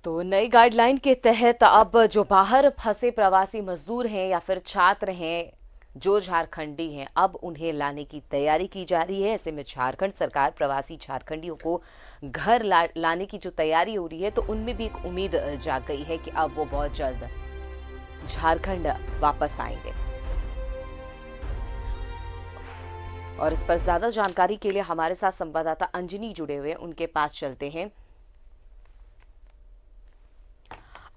तो नई गाइडलाइन के तहत अब जो बाहर फंसे प्रवासी मजदूर हैं या फिर छात्र हैं जो झारखंडी हैं, अब उन्हें लाने की तैयारी की जा रही है। ऐसे में झारखंड सरकार प्रवासी झारखंडियों को घर लाने की जो तैयारी हो रही है, तो उनमें भी एक उम्मीद जाग गई है कि अब वो बहुत जल्द झारखंड वापस आएंगे। और इस पर ज्यादा जानकारी के लिए हमारे साथ संवाददाता अंजनी जुड़े हुए हैं, उनके पास चलते हैं।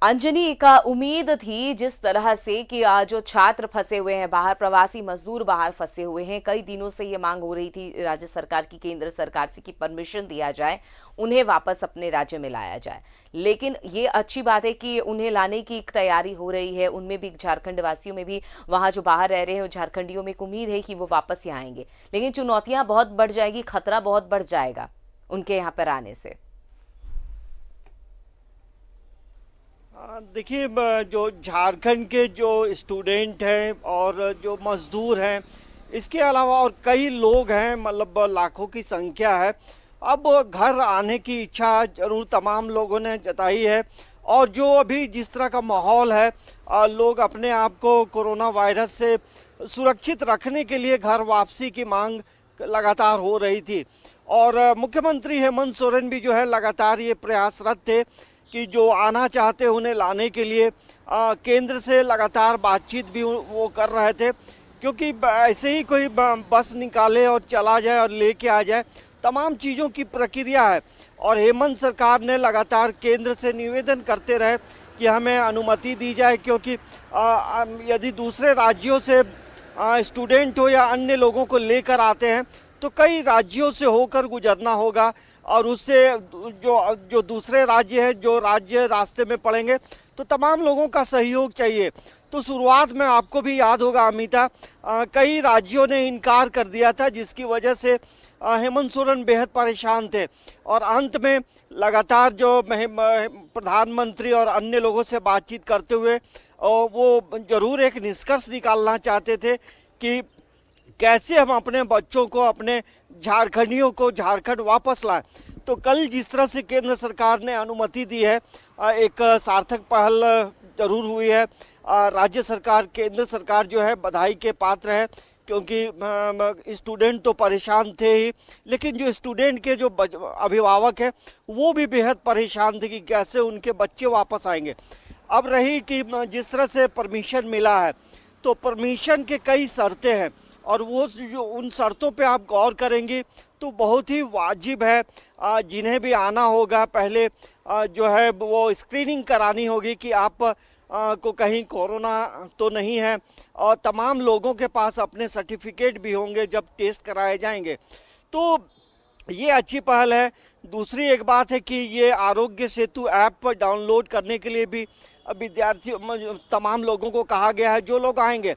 अंजनी, का उम्मीद थी जिस तरह से कि जो छात्र फंसे हुए हैं बाहर, प्रवासी मजदूर बाहर फंसे हुए हैं, कई दिनों से ये मांग हो रही थी राज्य सरकार की, केंद्र सरकार से कि परमिशन दिया जाए, उन्हें वापस अपने राज्य में लाया जाए। लेकिन ये अच्छी बात है कि उन्हें लाने की एक तैयारी हो रही है। उनमें भी, झारखंड वासियों में भी, वहां जो बाहर रह रहे हैं झारखंडियों में एक उम्मीद है कि वो वापस यहाँ आएंगे। लेकिन चुनौतियां बहुत बढ़ जाएगी, खतरा बहुत बढ़ जाएगा उनके यहाँ पर आने से। देखिए, जो झारखंड के जो स्टूडेंट हैं और जो मजदूर हैं, इसके अलावा और कई लोग हैं, मतलब लाखों की संख्या है। अब घर आने की इच्छा जरूर तमाम लोगों ने जताई है। और जो अभी जिस तरह का माहौल है, लोग अपने आप को कोरोना वायरस से सुरक्षित रखने के लिए घर वापसी की मांग लगातार हो रही थी। और मुख्यमंत्री हेमंत सोरेन भी जो है लगातार ये प्रयासरत थे कि जो आना चाहते उन्हें लाने के लिए केंद्र से लगातार बातचीत भी वो कर रहे थे। क्योंकि ऐसे ही कोई बस निकाले और चला जाए और लेके आ जाए, तमाम चीज़ों की प्रक्रिया है। और हेमंत सरकार ने लगातार केंद्र से निवेदन करते रहे कि हमें अनुमति दी जाए, क्योंकि यदि दूसरे राज्यों से स्टूडेंट हो या अन्य लोगों को लेकर आते हैं तो कई राज्यों से होकर गुजरना होगा। और उससे जो जो दूसरे राज्य हैं, जो राज्य रास्ते में पड़ेंगे, तो तमाम लोगों का सहयोग चाहिए। तो शुरुआत में आपको भी याद होगा अमिता, कई राज्यों ने इनकार कर दिया था, जिसकी वजह से हेमंत सोरेन बेहद परेशान थे। और अंत में लगातार जो प्रधानमंत्री और अन्य लोगों से बातचीत करते हुए वो जरूर एक निष्कर्ष निकालना चाहते थे कि कैसे हम अपने बच्चों को, अपने झारखंडियों को झारखंड वापस लाएं। तो कल जिस तरह से केंद्र सरकार ने अनुमति दी है, एक सार्थक पहल जरूर हुई है। राज्य सरकार, केंद्र सरकार जो है बधाई के पात्र है, क्योंकि स्टूडेंट तो परेशान थे ही, लेकिन जो स्टूडेंट के जो अभिभावक हैं वो भी बेहद परेशान थे कि कैसे उनके बच्चे वापस आएंगे। अब रही कि जिस तरह से परमिशन मिला है, तो परमिशन के कई शर्तें हैं, और वो जो उन शर्तों पे आप गौर करेंगे तो बहुत ही वाजिब है। जिन्हें भी आना होगा, पहले जो है वो स्क्रीनिंग करानी होगी कि आप को कहीं कोरोना तो नहीं है, और तमाम लोगों के पास अपने सर्टिफिकेट भी होंगे जब टेस्ट कराए जाएंगे। तो ये अच्छी पहल है। दूसरी एक बात है कि ये आरोग्य सेतु ऐप डाउनलोड करने के लिए भी विद्यार्थी, तमाम लोगों को कहा गया है जो लोग आएंगे।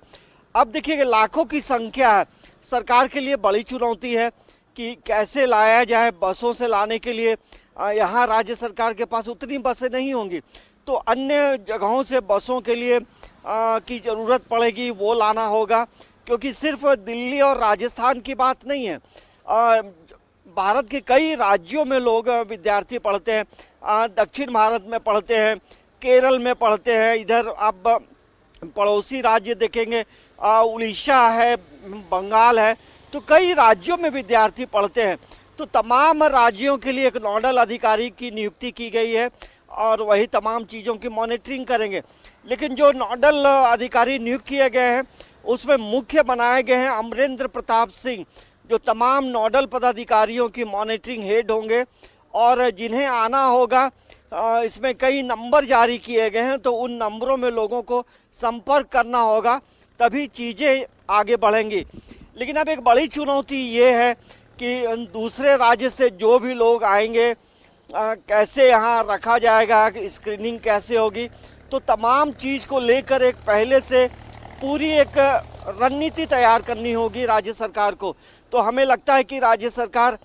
अब देखिए, लाखों की संख्या है, सरकार के लिए बड़ी चुनौती है कि कैसे लाया जाए। बसों से लाने के लिए यहाँ राज्य सरकार के पास उतनी बसें नहीं होंगी, तो अन्य जगहों से बसों के लिए की ज़रूरत पड़ेगी, वो लाना होगा। क्योंकि सिर्फ दिल्ली और राजस्थान की बात नहीं है, भारत के कई राज्यों में लोग, विद्यार्थी पढ़ते हैं। दक्षिण भारत में पढ़ते हैं, केरल में पढ़ते हैं, इधर अब पड़ोसी राज्य देखेंगे, उड़ीसा है, बंगाल है, तो कई राज्यों में विद्यार्थी पढ़ते हैं। तो तमाम राज्यों के लिए एक नोडल अधिकारी की नियुक्ति की गई है, और वही तमाम चीज़ों की मॉनिटरिंग करेंगे। लेकिन जो नोडल अधिकारी नियुक्त किए गए हैं, उसमें मुख्य बनाए गए हैं अमरेंद्र प्रताप सिंह, जो तमाम नोडल पदाधिकारियों की मॉनिटरिंग हेड होंगे। और जिन्हें आना होगा, इसमें कई नंबर जारी किए गए हैं, तो उन नंबरों में लोगों को संपर्क करना होगा, तभी चीज़ें आगे बढ़ेंगी। लेकिन अब एक बड़ी चुनौती ये है कि दूसरे राज्य से जो भी लोग आएंगे, कैसे यहाँ रखा जाएगा, स्क्रीनिंग कैसे होगी। तो तमाम चीज़ को लेकर एक पहले से पूरी एक रणनीति तैयार करनी होगी राज्य सरकार को। तो हमें लगता है कि राज्य सरकार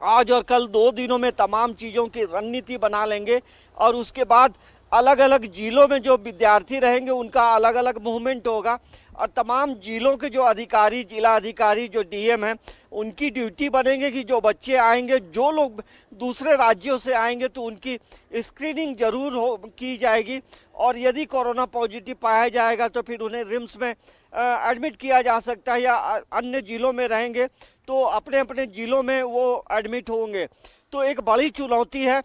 आज और कल 2 दिनों में तमाम चीज़ों की रणनीति बना लेंगे, और उसके बाद अलग अलग जिलों में जो विद्यार्थी रहेंगे उनका अलग अलग मूवमेंट होगा, और तमाम जिलों के जो अधिकारी, जिला अधिकारी, जो डीएम हैं, उनकी ड्यूटी बनेंगे कि जो बच्चे आएंगे, जो लोग दूसरे राज्यों से आएंगे तो उनकी स्क्रीनिंग जरूर की जाएगी, और यदि कोरोना पॉजिटिव पाया जाएगा तो फिर उन्हें रिम्स में एडमिट किया जा सकता है, या अन्य जिलों में रहेंगे तो अपने अपने जिलों में वो एडमिट होंगे। तो एक बड़ी चुनौती है,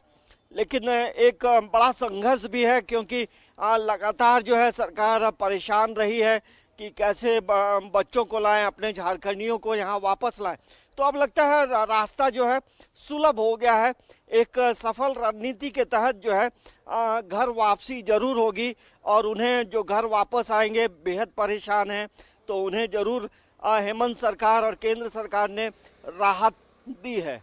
लेकिन एक बड़ा संघर्ष भी है, क्योंकि लगातार जो है सरकार परेशान रही है कि कैसे बच्चों को लाएं, अपने झारखंडियों को यहाँ वापस लाएं। तो अब लगता है रास्ता जो है सुलभ हो गया है। एक सफल रणनीति के तहत जो है घर वापसी जरूर होगी, और उन्हें जो घर वापस आएंगे बेहद परेशान हैं, तो उन्हें जरूर हेमंत सरकार और केंद्र सरकार ने राहत दी है।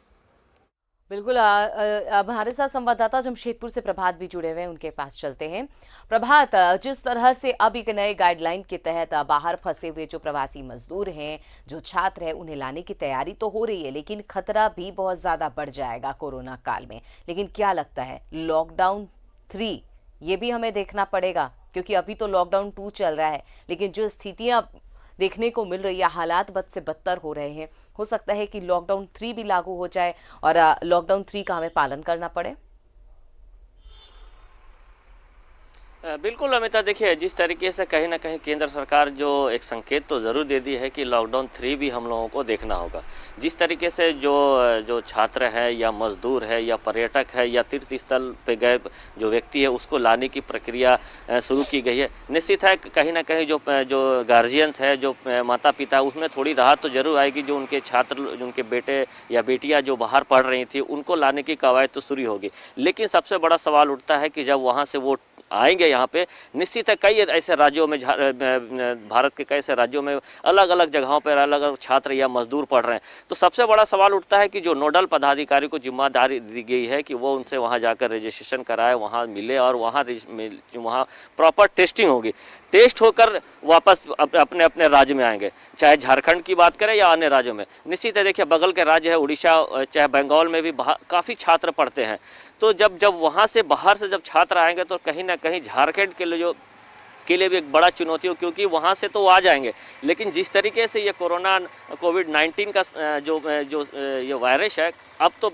बिल्कुल। अब हमारे साथ संवाददाता जमशेदपुर से प्रभात भी जुड़े हुए हैं, उनके पास चलते हैं। प्रभात, जिस तरह से अब एक नए गाइडलाइन के तहत बाहर फंसे हुए जो प्रवासी मजदूर हैं, जो छात्र हैं, उन्हें लाने की तैयारी तो हो रही है, लेकिन खतरा भी बहुत ज्यादा बढ़ जाएगा कोरोना काल में। लेकिन क्या लगता है, लॉकडाउन 3 ये भी हमें देखना पड़ेगा? क्योंकि अभी तो लॉकडाउन 2 चल रहा है, लेकिन जो स्थितियां देखने को मिल रही है, हालात बद से बदतर हो रहे हैं। हो सकता है कि लॉकडाउन 3 भी लागू हो जाए और लॉकडाउन 3 का हमें पालन करना पड़े। बिल्कुल अमिता, देखिए जिस तरीके से कहीं ना कहीं केंद्र सरकार जो एक संकेत तो ज़रूर दे दी है कि लॉकडाउन 3 भी हम लोगों को देखना होगा। जिस तरीके से जो जो छात्र है या मजदूर है या पर्यटक है या तीर्थ स्थल पे गए जो व्यक्ति है, उसको लाने की प्रक्रिया शुरू की गई है। निश्चित है कहीं ना कहीं जो गार्जियंस है, जो माता पिता, उसमें थोड़ी राहत तो ज़रूर आएगी। जो उनके छात्र, उनके बेटे या बेटियाँ जो बाहर पढ़ रही थी, उनको लाने की कवायद तो शुरू होगी। लेकिन सबसे बड़ा सवाल उठता है कि जब वहाँ से वो आएंगे यहाँ पे, निश्चित है कई ऐसे राज्यों में, भारत के कई ऐसे राज्यों में अलग अलग जगहों पर अलग अलग छात्र या मजदूर पढ़ रहे हैं। तो सबसे बड़ा सवाल उठता है कि जो नोडल पदाधिकारी को जिम्मेदारी दी गई है कि वो उनसे वहाँ जाकर रजिस्ट्रेशन कराए, वहाँ मिले और वहाँ प्रॉपर टेस्टिंग होगी। टेस्ट होकर वापस अपने अपने राज्य में आएंगे, चाहे झारखंड की बात करें या अन्य राज्यों में। निश्चित है, देखिए बगल के राज्य है उड़ीसा, चाहे बंगाल में भी काफ़ी छात्र पढ़ते हैं। तो जब वहाँ से बाहर से जब छात्र आएंगे तो कहीं ना कहीं झारखंड के लिए भी एक बड़ा चुनौती हो, क्योंकि वहाँ से तो वो आ जाएंगे, लेकिन जिस तरीके से ये कोविड-19 का जो ये वायरस है, अब तो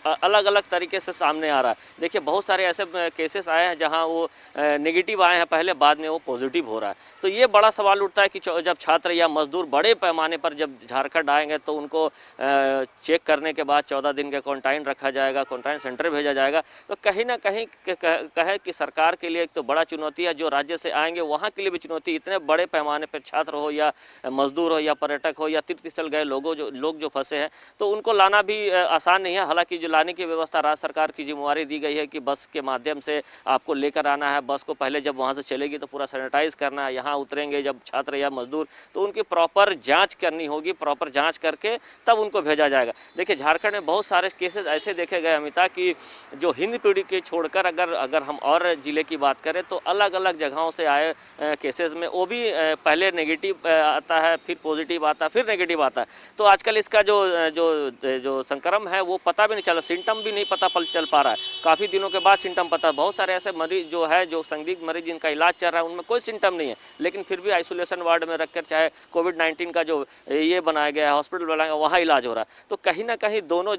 अलग अलग तरीके से सामने आ रहा है। देखिए बहुत सारे ऐसे केसेस आए हैं जहां वो नेगेटिव आए हैं पहले, बाद में वो पॉजिटिव हो रहा है। तो ये बड़ा सवाल उठता है कि जब छात्र या मजदूर बड़े पैमाने पर जब झारखंड आएंगे तो उनको चेक करने के बाद 14 दिन का क्वारंटाइन रखा जाएगा, क्वारंटाइन सेंटर भेजा जाएगा। तो कहीं ना कहीं कहे कि सरकार के लिए एक तो बड़ा चुनौती है, जो राज्य से आएंगे वहाँ के लिए भी चुनौती। इतने बड़े पैमाने पर छात्र हो या मजदूर हो या पर्यटक हो या तीर्थ स्थल गए लोग जो फंसे हैं, तो उनको लाना भी आसान नहीं है। हालांकि जो लाने की व्यवस्था राज्य सरकार की जिम्मेवारी दी गई है कि बस के माध्यम से आपको लेकर आना है। बस को पहले जब वहाँ से चलेगी तो पूरा सैनिटाइज करना है। यहाँ उतरेंगे जब छात्र या मजदूर तो उनकी प्रॉपर जांच करनी होगी, प्रॉपर जांच करके तब उनको भेजा जाएगा। देखिए झारखंड में बहुत सारे केसेस ऐसे देखे गए अमिता कि जो हिंद पीढ़ी के छोड़कर अगर हम और जिले की बात करें तो अलग अलग जगहों से आए केसेस में वो भी पहले नेगेटिव आता है, फिर पॉजिटिव आता है, फिर नेगेटिव आता है। तो आजकल इसका जो संक्रमण है वो पता भी नहीं चला, सिम्टम भी नहीं पता चल पा रहा है। काफ़ी दिनों के बाद सिम्टम पता। बहुत सारे ऐसे मरीज जो संदिग्ध मरीज जिनका इलाज चल रहा है उनमें कोई सिम्टम नहीं है, लेकिन फिर भी आइसोलेशन वार्ड में रखकर, चाहे कोविड-19 का जो ये बनाया गया है हॉस्पिटल बनाया गया, वहाँ इलाज हो रहा है। तो कहीं ना कहीं दोनों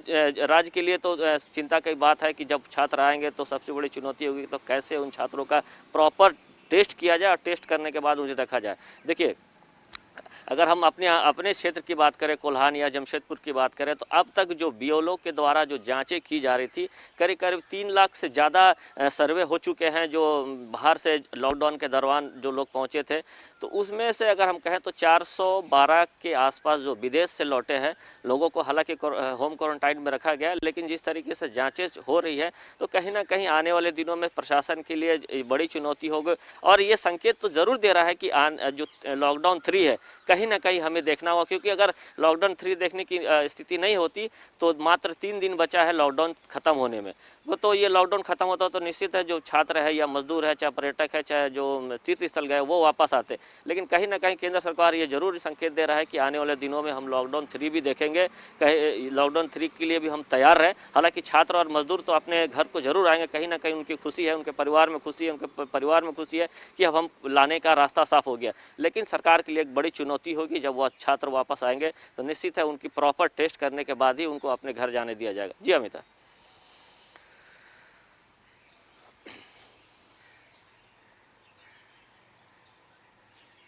राज्य के लिए तो चिंता की बात है कि जब छात्र आएंगे तो सबसे बड़ी चुनौती होगी तो कैसे उन छात्रों का प्रॉपर टेस्ट किया जाए और टेस्ट करने के बाद उन्हें रखा जाए। देखिए अगर हम अपने क्षेत्र की बात करें, कोल्हान या जमशेदपुर की बात करें, तो अब तक जो बीएलओ के द्वारा जो जांचें की जा रही थी, करीब करीब 3 लाख से ज़्यादा सर्वे हो चुके हैं जो बाहर से लॉकडाउन के दौरान जो लोग पहुंचे थे। तो उसमें से अगर हम कहें तो 412 के आसपास जो विदेश से लौटे हैं लोगों को हालांकि होम क्वारंटाइन में रखा गया, लेकिन जिस तरीके से जाँचें हो रही है तो कहीं ना कहीं आने वाले दिनों में प्रशासन के लिए बड़ी चुनौती होगी। और ये संकेत तो ज़रूर दे रहा है कि जो लॉकडाउन 3 है कहीं ना कहीं हमें देखना होगा, क्योंकि अगर लॉकडाउन 3 देखने की स्थिति नहीं होती तो मात्र 3 दिन बचा है लॉकडाउन खत्म होने में। वो तो ये लॉकडाउन खत्म होता तो निश्चित है जो छात्र है या मजदूर है, चाहे पर्यटक है, चाहे जो तीर्थ स्थल गए, वो वापस आते। लेकिन कहीं ना कहीं केंद्र सरकार ये जरूर संकेत दे रहा है कि आने वाले दिनों में हम लॉकडाउन 3 भी देखेंगे। कहीं लॉकडाउन 3 के लिए भी हम तैयार हैं। हालांकि छात्र और मजदूर तो अपने घर को जरूर आएंगे, कहीं ना कहीं उनकी खुशी है, उनके परिवार में खुशी है, उनके परिवार में खुशी है कि अब हम लाने का रास्ता साफ हो गया। लेकिन सरकार के लिए एक बड़ी चुनौती होगी, जब वह छात्र वापस आएंगे तो निश्चित है उनकी प्रॉपर टेस्ट करने के बाद ही उनको अपने घर जाने दिया जाएगा। जी अमिता।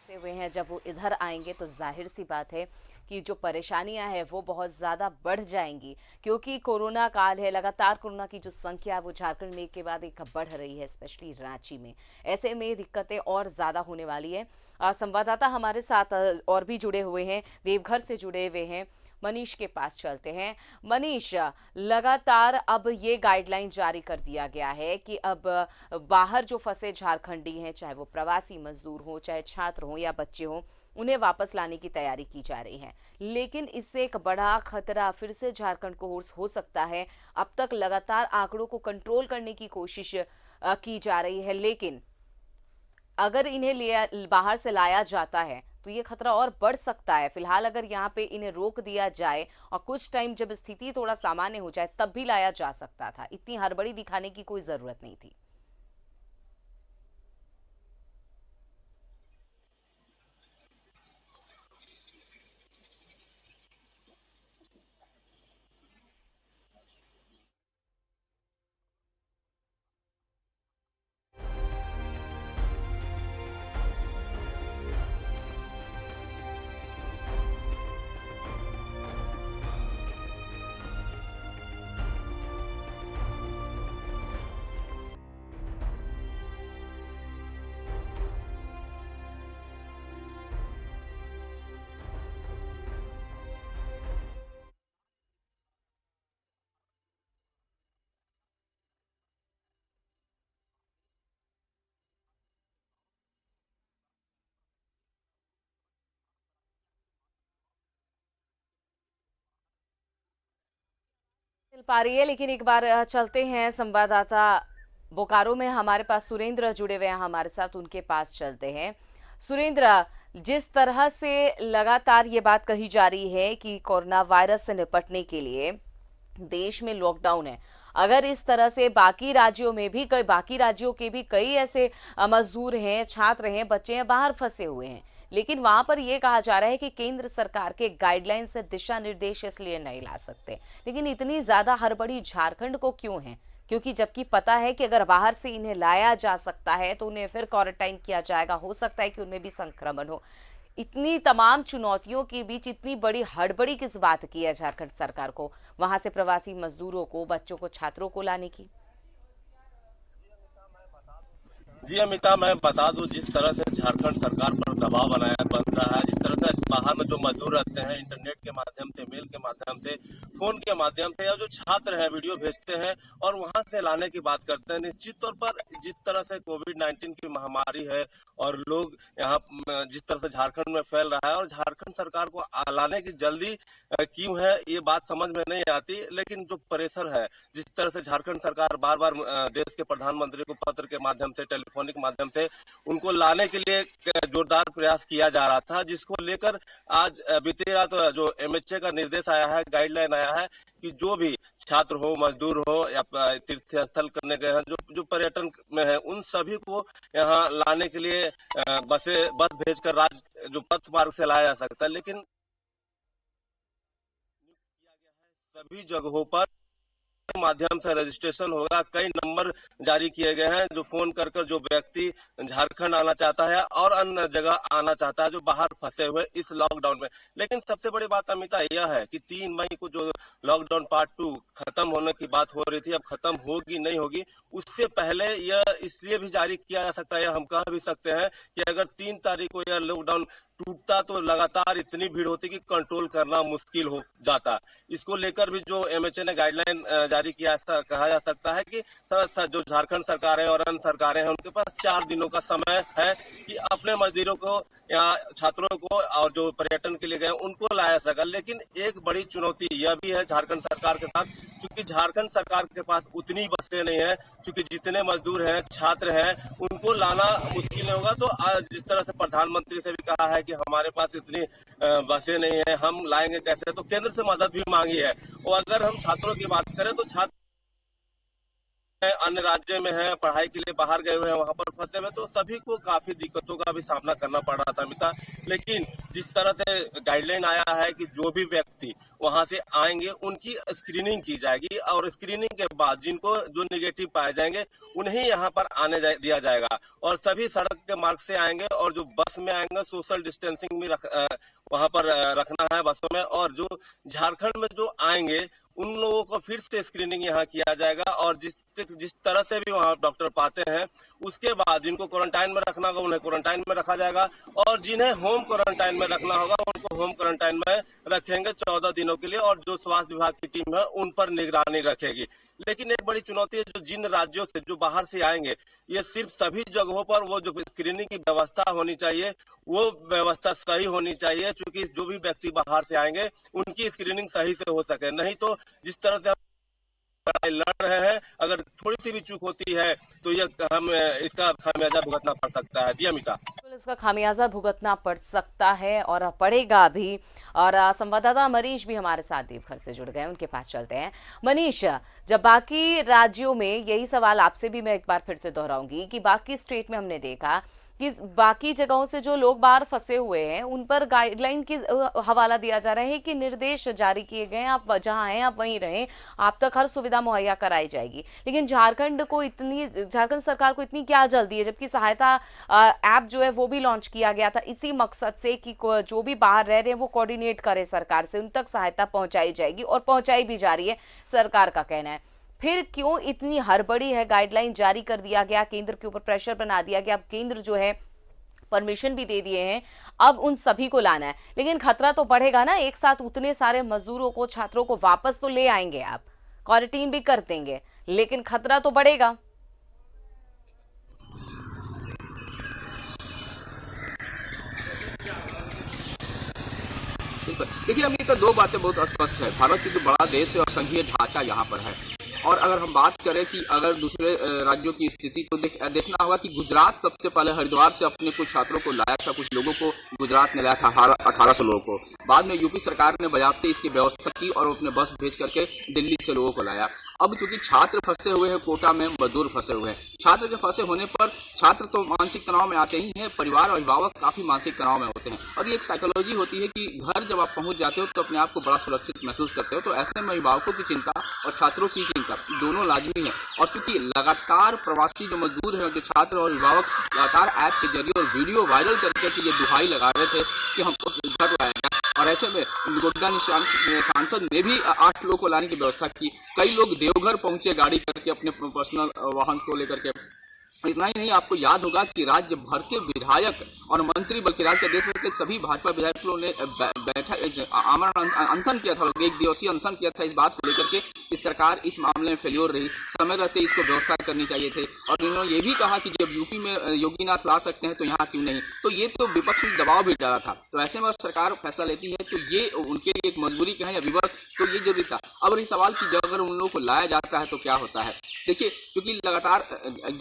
हुए हैं जब वो इधर आएंगे तो जाहिर सी बात है कि जो परेशानियां हैं वो बहुत ज़्यादा बढ़ जाएंगी, क्योंकि कोरोना काल है। लगातार कोरोना की जो संख्या है वो झारखंड में एक के बाद एक बढ़ रही है, स्पेशली रांची में। ऐसे में दिक्कतें और ज़्यादा होने वाली है। संवाददाता हमारे साथ और भी जुड़े हुए हैं, देवघर से जुड़े हुए हैं। मनीष के पास चलते हैं। मनीष, लगातार अब ये गाइडलाइन जारी कर दिया गया है कि अब बाहर जो फंसे झारखंडी हैं, चाहे वो प्रवासी मजदूर हो, चाहे छात्र हो या बच्चे हो, उन्हें वापस लाने की तैयारी की जा रही है। लेकिन इससे एक बड़ा खतरा फिर से झारखंड को हो सकता है। अब तक लगातार आंकड़ों को कंट्रोल करने की कोशिश की जा रही है, लेकिन अगर इन्हें बाहर से लाया जाता है तो ये खतरा और बढ़ सकता है। फिलहाल अगर यहाँ पे इन्हें रोक दिया जाए और कुछ टाइम जब स्थिति थोड़ा सामान्य हो जाए तब भी लाया जा सकता था। इतनी हड़बड़ी दिखाने की कोई जरूरत नहीं थी। मिल पा रही है, लेकिन एक बार चलते हैं संवाददाता बोकारो में हमारे पास सुरेंद्र जुड़े हुए हैं हमारे साथ, उनके पास चलते हैं। सुरेंद्र, जिस तरह से लगातार ये बात कही जा रही है कि कोरोना वायरस से निपटने के लिए देश में लॉकडाउन है, अगर इस तरह से बाकी राज्यों में भी बाकी राज्यों के भी कई ऐसे मजदूर हैं, छात्र हैं, बच्चे हैं, बाहर फंसे हुए हैं, लेकिन वहां पर यह कहा जा रहा है कि केंद्र सरकार के गाइडलाइन से दिशा निर्देश इसलिए नहीं ला सकते, लेकिन इतनी ज्यादा हड़बड़ी झारखंड को क्यों है? क्योंकि जबकि पता है कि अगर बाहर से इन्हें लाया जा सकता है तो उन्हें फिर क्वारंटाइन किया जाएगा, हो सकता है कि उनमें भी संक्रमण हो। इतनी तमाम चुनौतियों के बीच इतनी बड़ी हड़बड़ी किस बात की है झारखंड सरकार को वहां से प्रवासी मजदूरों को, बच्चों को, छात्रों को लाने की? जी अमिता, मैं बता दूं, जिस तरह से झारखंड सरकार पर दबाव बनाया बन रहा है, जिस तरह से बाहर में जो मजदूर रहते हैं, इंटरनेट के माध्यम से, मेल के माध्यम से, फोन के माध्यम से, या जो छात्र हैं वीडियो भेजते हैं और वहां से लाने की बात करते हैं, निश्चित तौर पर जिस तरह से कोविड-19 की महामारी है और लोग यहाँ जिस तरह से झारखंड में फैल रहा है और झारखंड सरकार को लाने की जल्दी क्यों है, ये बात समझ में नहीं आती। लेकिन जो प्रेशर है, जिस तरह से झारखंड सरकार बार बार देश के प्रधानमंत्री को पत्र के माध्यम से, टेलीफोनिक माध्यम से उनको लाने के लिए जोरदार प्रयास किया जा रहा था, जिसको लेकर आज बीती रात जो एमएचए का निर्देश आया है, गाइडलाइन आया है कि जो भी छात्र हो, मजदूर हो या तीर्थ स्थल करने गए हैं, जो पर्यटन में है, उन सभी को यहाँ लाने के लिए बस भेजकर राज्य जो पथ मार्ग से लाया जा सकता है। लेकिन किया गया है सभी जगहों पर माध्यम से रजिस्ट्रेशन होगा। कई नंबर जारी किए गए हैं, जो फोन कर जो व्यक्ति झारखंड आना चाहता है और अन्य जगह आना चाहता है, जो बाहर फंसे हुए इस लॉकडाउन में। लेकिन सबसे बड़ी बात अमिता यह है कि 3 मई को जो लॉकडाउन पार्ट 2 खत्म होने की बात हो रही थी, अब खत्म होगी नहीं होगी, उससे पहले यह इसलिए भी जारी किया जा सकता है, हम कह भी सकते हैं कि अगर 3 तारीख को यह लॉकडाउन टूटता तो लगातार इतनी भीड़ होती कि कंट्रोल करना मुश्किल हो जाता। इसको लेकर भी जो एमएचए ने गाइडलाइन जारी किया, ऐसा कहा जा सकता है कि जो झारखंड सरकार है और अन्य सरकारें हैं, उनके पास 4 दिनों का समय है कि अपने मजदूरों को या छात्रों को और जो पर्यटन के लिए गए उनको लाया सका। लेकिन एक बड़ी चुनौती यह भी है झारखंड सरकार के साथ, क्योंकि झारखंड सरकार के पास उतनी बसें नहीं है, क्योंकि जितने मजदूर हैं, छात्र हैं, उनको लाना मुश्किल होगा। तो आज जिस तरह से प्रधानमंत्री से भी कहा है कि हमारे पास इतनी बसें नहीं है, हम लाएंगे कैसे, तो केंद्र से मदद भी मांगी है। और अगर हम छात्रों की बात करें तो छात्र अन्य राज्य में है, पढ़ाई के लिए बाहर गए हुए हैं, वहां पर फंसे हुए, तो सभी को काफी दिक्कतों का भी सामना करना पड़ रहा था अमिता। लेकिन जिस तरह से गाइडलाइन आया है कि जो भी व्यक्ति वहां से आएंगे उनकी स्क्रीनिंग की जाएगी और स्क्रीनिंग के बाद जिनको जो निगेटिव पाए जाएंगे उन्हें यहाँ पर दिया जाएगा। और सभी सड़क के मार्ग से आएंगे और जो बस में आएंगे सोशल डिस्टेंसिंग भी वहां पर रखना है बसों में। और जो झारखंड में जो आएंगे उन लोगों को फिर से स्क्रीनिंग यहाँ किया जाएगा और जिस तरह से भी वहाँ डॉक्टर पाते हैं उसके बाद जिनको क्वारंटाइन में रखना होगा उन्हें क्वारंटाइन में रखा जाएगा और जिन्हें होम क्वारंटाइन में रखना होगा उनको होम क्वारंटाइन में रखेंगे 14 दिनों के लिए। और जो स्वास्थ्य विभाग की टीम है उन पर निगरानी रखेगी। लेकिन एक बड़ी चुनौती है जो जिन राज्यों से जो बाहर से आएंगे, ये सिर्फ सभी जगहों पर वो जो स्क्रीनिंग की व्यवस्था होनी चाहिए वो व्यवस्था सही होनी चाहिए, क्योंकि जो भी व्यक्ति बाहर से आएंगे उनकी स्क्रीनिंग सही से हो सके। नहीं तो जिस तरह से हम लड़ाई लड़ रहे हैं, अगर थोड़ी सी भी चूक होती है तो ये हम इसका खामियाजा भुगतना पड़ सकता है। जी अमिता। बिल्कुल, इसका खामियाजा भुगतना पड़ सकता है और पड़ेगा भी। और संवाददाता मनीष भी हमारे साथ देवघर से जुड़ गए, उनके पास चलते हैं। मनीष, जब बाकी राज्यों में, यही सवाल आपसे भी मैं एक बार फिर से दोहराऊंगी कि बाकी स्टेट में हमने देखा कि बाकी जगहों से जो लोग बाहर फंसे हुए हैं उन पर गाइडलाइन की हवाला दिया जा रहा है कि निर्देश जारी किए गए हैं, आप जहां हैं आप वहीं रहें, आप तक हर सुविधा मुहैया कराई जाएगी। लेकिन झारखंड सरकार को इतनी क्या जल्दी है, जबकि सहायता ऐप जो है वो भी लॉन्च किया गया था इसी मकसद से कि जो भी बाहर रह रहे हैं वो कोऑर्डिनेट करे सरकार से, उन तक सहायता पहुंचाई जाएगी और पहुंचाई भी जा रही है, सरकार का कहना है। फिर क्यों इतनी हड़बड़ी है? गाइडलाइन जारी कर दिया गया, केंद्र के ऊपर प्रेशर बना दिया गया, अब केंद्र जो है परमिशन भी दे दिए हैं, अब उन सभी को लाना है। लेकिन खतरा तो बढ़ेगा ना, एक साथ उतने सारे मजदूरों को, छात्रों को वापस तो ले आएंगे, आप क्वारंटीन भी कर देंगे, लेकिन खतरा तो बढ़ेगा। देखिए अमित, दो बातें बहुत स्पष्ट है। भारत जो बड़ा देश है और संघीय ढांचा यहाँ पर है। और अगर हम बात करें कि अगर दूसरे राज्यों की स्थिति को देखना होगा कि गुजरात सबसे पहले हरिद्वार से अपने कुछ छात्रों को लाया था, कुछ लोगों को गुजरात ने लाया था 1800 लोगों को। बाद में यूपी सरकार ने बजाबते इसकी व्यवस्था की और अपने बस भेज करके दिल्ली से लोगों को लाया। अब चूंकि छात्र फंसे हुए हैं कोटा में, मजदूर फंसे हुए हैं, छात्र के फंसे होने पर छात्र तो मानसिक तनाव में आते ही हैं, परिवार और अभिभावक काफी मानसिक तनाव में होते हैं। और ये एक साइकोलॉजी होती है कि घर जब आप पहुंच जाते हो तो अपने आप को बड़ा सुरक्षित महसूस करते हो। तो ऐसे में अभिभावकों की चिंता और छात्रों की चिंता दोनों लाजमी है। और चूंकि लगातार प्रवासी जो मजदूर हैं, जो छात्र और अभिभावक लगातार ऐप के जरिए और वीडियो वायरल करके ये दुहाई लगा रहे थे कि हमको घर लाया गया, और ऐसे में गोड्डा सांसद ने भी 8 लोगों को लाने की व्यवस्था की। कई लोग देवघर पहुंचे गाड़ी करके, अपने पर्सनल वाहन को लेकर के। इतना ही नहीं, आपको याद होगा कि राज्य भर के विधायक और मंत्री, बल्कि राज्य के देश भर के सभी भाजपा विधायकों ने अनशन किया था, एक दिवसीय अनशन किया था इस बात को लेकर के कि सरकार इस मामले में फेल्योर रही, समय रहते इसको व्यवस्था करनी चाहिए थे। और इन्होंने ये भी कहा कि जब यूपी में योगीनाथ ला सकते हैं तो यहाँ क्यों नहीं। तो ये तो विपक्ष ने दबाव भी डाला था। तो ऐसे में सरकार फैसला लेती है तो ये उनके लिए एक मजबूरी कहें या विवश, तो ये जरूरी था। अब ये सवाल की जब अगर उन लोगों को लाया जाता है तो क्या होता है। देखिए, चूंकि लगातार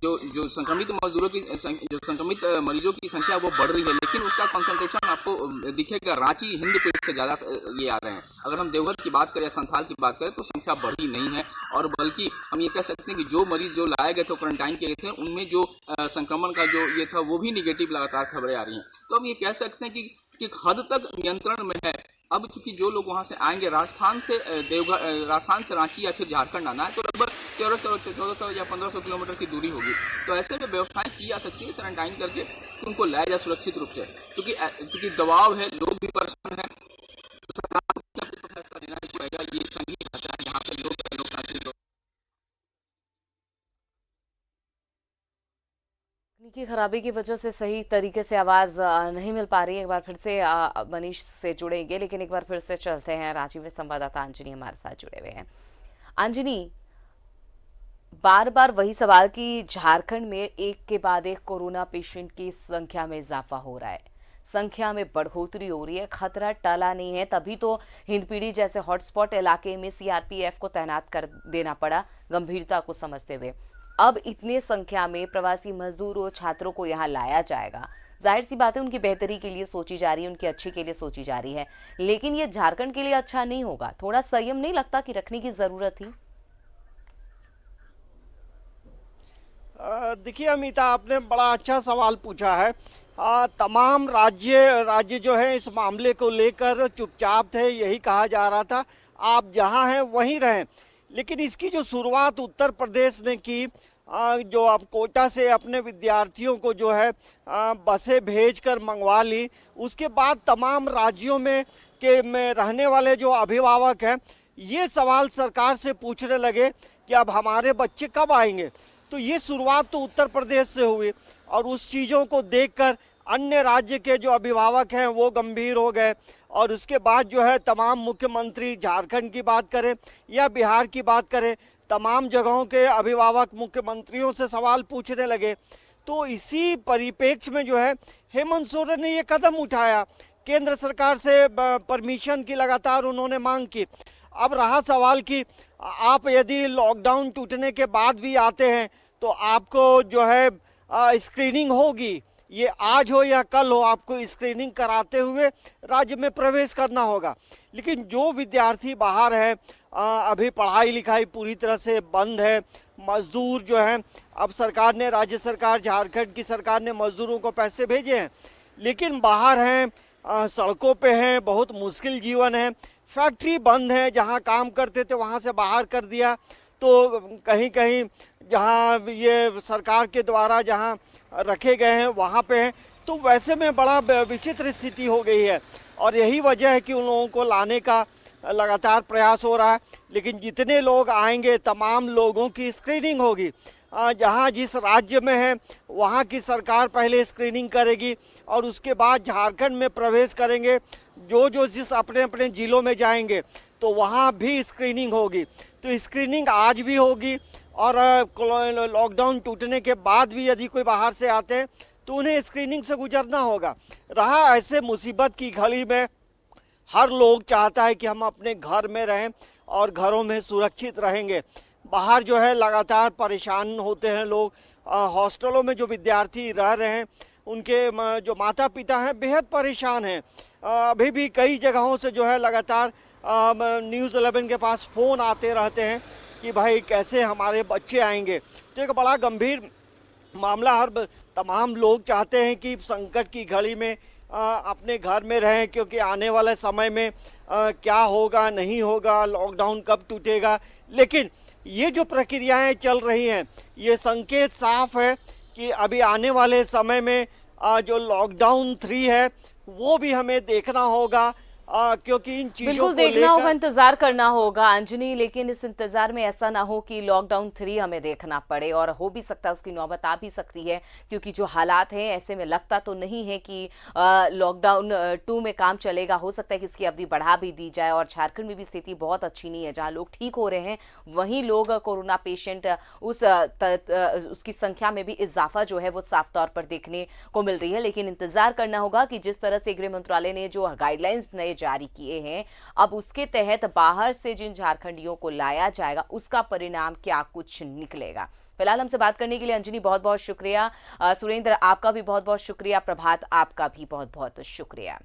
जो संक्रमित मजदूरों की, जो संक्रमित मरीजों की संख्या वो बढ़ रही है, लेकिन उसका कंसंट्रेशन आपको दिखेगा रांची, हिंदपीढ़ी से ज्यादा ये आ रहे हैं। अगर हम देवघर की बात करें या संथाल की बात करें तो संख्या बढ़ी नहीं है। और बल्कि हम ये कह सकते हैं कि जो मरीज जो लाए गए थे क्वारंटाइन के लिए थे, उनमें जो संक्रमण का जो ये था वो भी निगेटिव लगातार खबरें आ रही हैं। तो हम ये कह सकते हैं कि हद तक नियंत्रण में है। अब चूंकि जो लोग वहां से आएंगे, राजस्थान से रांची या फिर झारखंड आना है, तो लगभग 1400 या 1500 किलोमीटर की दूरी होगी। तो ऐसे में व्यवस्थाएं की जा सकती है क्वारंटाइन करके कि उनको लाया जाए सुरक्षित रूप से। क्योंकि दबाव है, लोग भी परेशान हैं, तो सरकार को फैसला लेना ही पड़ेगा। ये संघीय ढांचा है जहाँ पे लोकतांत्रिक तकनीकी खराबी की वजह से सही तरीके से आवाज नहीं मिल पा रही है। एक बार फिर से मनीष से जुड़ेंगे, लेकिन एक बार फिर से चलते हैं। रांची में संवाददाता अंजनी हमारे साथ जुड़े हुए हैं। अंजनी, बार बार वही सवाल कि झारखंड में एक के बाद एक कोरोना पेशेंट की संख्या में इजाफा हो रहा है, संख्या में बढ़ोतरी हो रही है, खतरा टला नहीं है। तभी तो हिंदपीढ़ी जैसे हॉटस्पॉट इलाके में सीआरपीएफ को तैनात कर देना पड़ा, गंभीरता को समझते हुए। अब इतने संख्या में प्रवासी मजदूरों छात्रों को यहाँ लाया जाएगा, जाहिर सी बात है उनकी बेहतरी के लिए सोची जा रही है, उनके अच्छे के लिए सोची जा रही है, लेकिन ये झारखंड के लिए अच्छा नहीं होगा। थोड़ा संयम नहीं लगता कि रखने की जरूरत थी? देखिए अमिता, आपने बड़ा अच्छा सवाल पूछा है। तमाम राज्य जो है इस मामले को लेकर चुपचाप थे, यही कहा जा रहा था आप जहां हैं वहीं रहें। लेकिन इसकी जो शुरुआत उत्तर प्रदेश ने की, जो अब कोटा से अपने विद्यार्थियों को जो है बसें भेजकर मंगवा ली, उसके बाद तमाम राज्यों में रहने वाले जो अभिभावक हैं ये सवाल सरकार से पूछने लगे कि अब हमारे बच्चे कब आएंगे। तो ये शुरुआत तो उत्तर प्रदेश से हुई और उस चीज़ों को देखकर अन्य राज्य के जो अभिभावक हैं वो गंभीर हो गए। और उसके बाद जो है तमाम मुख्यमंत्री, झारखंड की बात करें या बिहार की बात करें, तमाम जगहों के अभिभावक मुख्यमंत्रियों से सवाल पूछने लगे। तो इसी परिप्रेक्ष्य में जो है हेमंत सोरेन ने ये कदम उठाया, केंद्र सरकार से परमिशन की लगातार उन्होंने मांग की। अब रहा सवाल कि आप यदि लॉकडाउन टूटने के बाद भी आते हैं तो आपको जो है स्क्रीनिंग होगी, ये आज हो या कल हो, आपको स्क्रीनिंग कराते हुए राज्य में प्रवेश करना होगा। लेकिन जो विद्यार्थी बाहर है, अभी पढ़ाई लिखाई पूरी तरह से बंद है, मजदूर जो हैं, अब सरकार ने, राज्य सरकार, झारखंड की सरकार ने मजदूरों को पैसे भेजे हैं, लेकिन बाहर हैं, सड़कों पे हैं, बहुत मुश्किल जीवन है, फैक्ट्री बंद है, जहां काम करते थे वहां से बाहर कर दिया, तो कहीं कहीं जहां ये सरकार के द्वारा जहां रखे गए हैं वहां पे हैं। तो वैसे में बड़ा विचित्र स्थिति हो गई है और यही वजह है कि उन लोगों को लाने का लगातार प्रयास हो रहा है। लेकिन जितने लोग आएंगे तमाम लोगों की स्क्रीनिंग होगी। जहां जिस राज्य में है वहां की सरकार पहले स्क्रीनिंग करेगी और उसके बाद झारखंड में प्रवेश करेंगे। जो जिस अपने अपने जिलों में जाएंगे तो वहां भी स्क्रीनिंग होगी। तो स्क्रीनिंग आज भी होगी और लॉकडाउन टूटने के बाद भी यदि कोई बाहर से आते हैं तो उन्हें स्क्रीनिंग से गुजरना होगा। रहा ऐसे मुसीबत की घड़ी में हर लोग चाहता है कि हम अपने घर में रहें और घरों में सुरक्षित रहेंगे। बाहर जो है लगातार परेशान होते हैं लोग। हॉस्टलों में जो विद्यार्थी रह रहे हैं उनके जो माता पिता हैं बेहद परेशान हैं। अभी भी कई जगहों से जो है लगातार न्यूज़ 11 के पास फ़ोन आते रहते हैं कि भाई कैसे हमारे बच्चे आएंगे। तो एक बड़ा गंभीर मामला, हर तमाम लोग चाहते हैं कि संकट की घड़ी में अपने घर में रहें, क्योंकि आने वाले समय में क्या होगा नहीं होगा, लॉकडाउन कब टूटेगा। लेकिन ये जो प्रक्रियाएं चल रही हैं ये संकेत साफ है कि अभी आने वाले समय में जो लॉकडाउन 3 है वो भी हमें देखना होगा, क्योंकि इन चीजों बिल्कुल को देखना होगा, लेकर इंतजार करना होगा अंजनी। लेकिन इस इंतजार में ऐसा ना हो कि लॉकडाउन 3 हमें देखना पड़े, और हो भी सकता है उसकी नौबत आ भी सकती है, क्योंकि जो हालात हैं ऐसे में लगता तो नहीं है कि लॉकडाउन 2 में काम चलेगा। हो सकता है कि इसकी अवधि बढ़ा भी दी जाए। और झारखंड में भी स्थिति बहुत अच्छी नहीं है, जहाँ लोग ठीक हो रहे हैं वहीं लोग कोरोना पेशेंट उसकी संख्या में भी इजाफा जो है वो साफ तौर पर देखने को मिल रही है। लेकिन इंतजार करना होगा कि जिस तरह से गृह मंत्रालय ने जो गाइडलाइंस नए जारी किए हैं, अब उसके तहत बाहर से जिन झारखंडियों को लाया जाएगा उसका परिणाम क्या कुछ निकलेगा। फिलहाल हमसे बात करने के लिए अंजनी बहुत बहुत शुक्रिया। सुरेंद्र आपका भी बहुत बहुत शुक्रिया। प्रभात आपका भी बहुत बहुत शुक्रिया।